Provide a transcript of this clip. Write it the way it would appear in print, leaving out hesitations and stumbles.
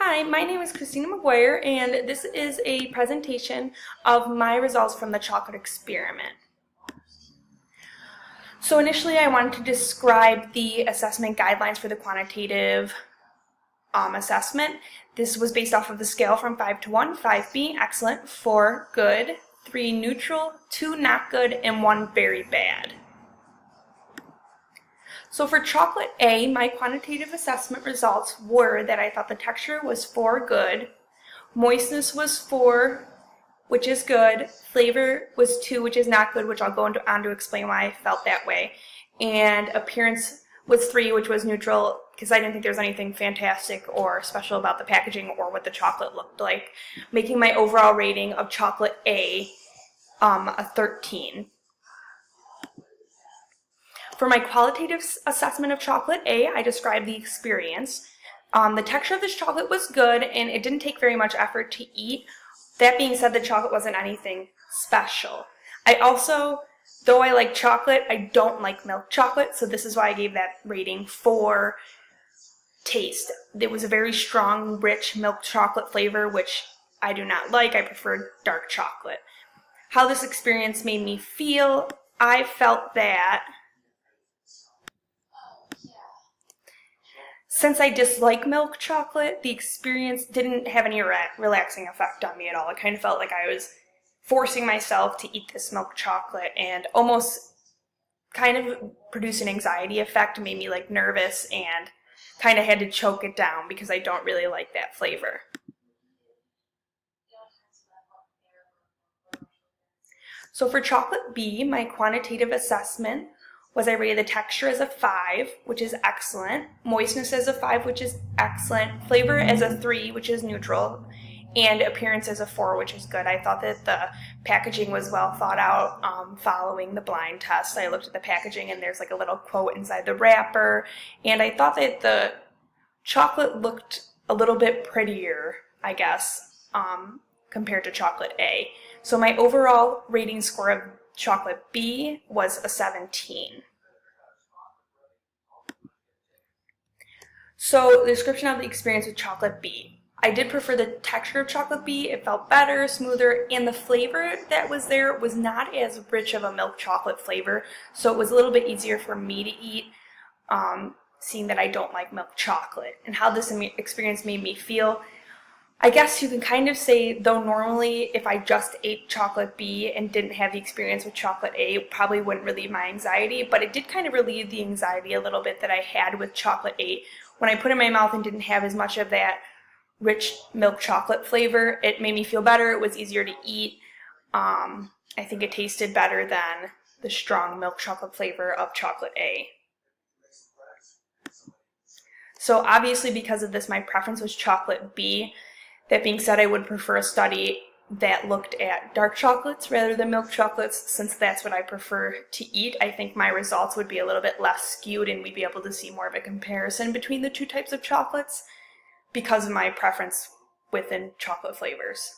Hi, my name is Christina McGuire, and this is a presentation of my results from the chocolate experiment. So initially I wanted to describe the assessment guidelines for the quantitative assessment. This was based off of the scale from 5 to 1, 5 being excellent, 4 good, 3 neutral, 2 not good, and 1 very bad. So for chocolate A, my quantitative assessment results were that I thought the texture was 4 good, moistness was 4, which is good, flavor was 2, which is not good, which I'll go on to explain why I felt that way, and appearance was 3, which was neutral, because I didn't think there was anything fantastic or special about the packaging or what the chocolate looked like, making my overall rating of chocolate A a 13. For my qualitative assessment of chocolate A, I described the experience. The texture of this chocolate was good, and it didn't take very much effort to eat. That being said, the chocolate wasn't anything special. I also, though I like chocolate, I don't like milk chocolate, so this is why I gave that rating for taste. It was a very strong, rich milk chocolate flavor, which I do not like. I prefer dark chocolate. How this experience made me feel, I felt that since I dislike milk chocolate, the experience didn't have any relaxing effect on me at all. It kind of felt like I was forcing myself to eat this milk chocolate and almost kind of produced an anxiety effect, made me like nervous and kind of had to choke it down because I don't really like that flavor. So for chocolate B, my quantitative assessment was I rated the texture as a 5, which is excellent, moistness as a 5, which is excellent, flavor as a 3, which is neutral, and appearance as a 4, which is good. I thought that the packaging was well thought out following the blind test. I looked at the packaging and there's like a little quote inside the wrapper, and I thought that the chocolate looked a little bit prettier, I guess, compared to chocolate A. So my overall rating score of chocolate B was a 17. So the description of the experience with chocolate B. I did prefer the texture of chocolate B. It felt better, smoother, and the flavor that was there was not as rich of a milk chocolate flavor, so it was a little bit easier for me to eat, seeing that I don't like milk chocolate. And how this experience made me feel, I guess you can kind of say, though normally if I just ate chocolate B and didn't have the experience with chocolate A, it probably wouldn't relieve my anxiety, but it did kind of relieve the anxiety a little bit that I had with chocolate A. When I put it in my mouth and didn't have as much of that rich milk chocolate flavor, it made me feel better. It was easier to eat. I think it tasted better than the strong milk chocolate flavor of chocolate A. So obviously because of this, my preference was chocolate B. That being said, I would prefer a study that looked at dark chocolates rather than milk chocolates, since that's what I prefer to eat. I think my results would be a little bit less skewed and we'd be able to see more of a comparison between the two types of chocolates because of my preference within chocolate flavors.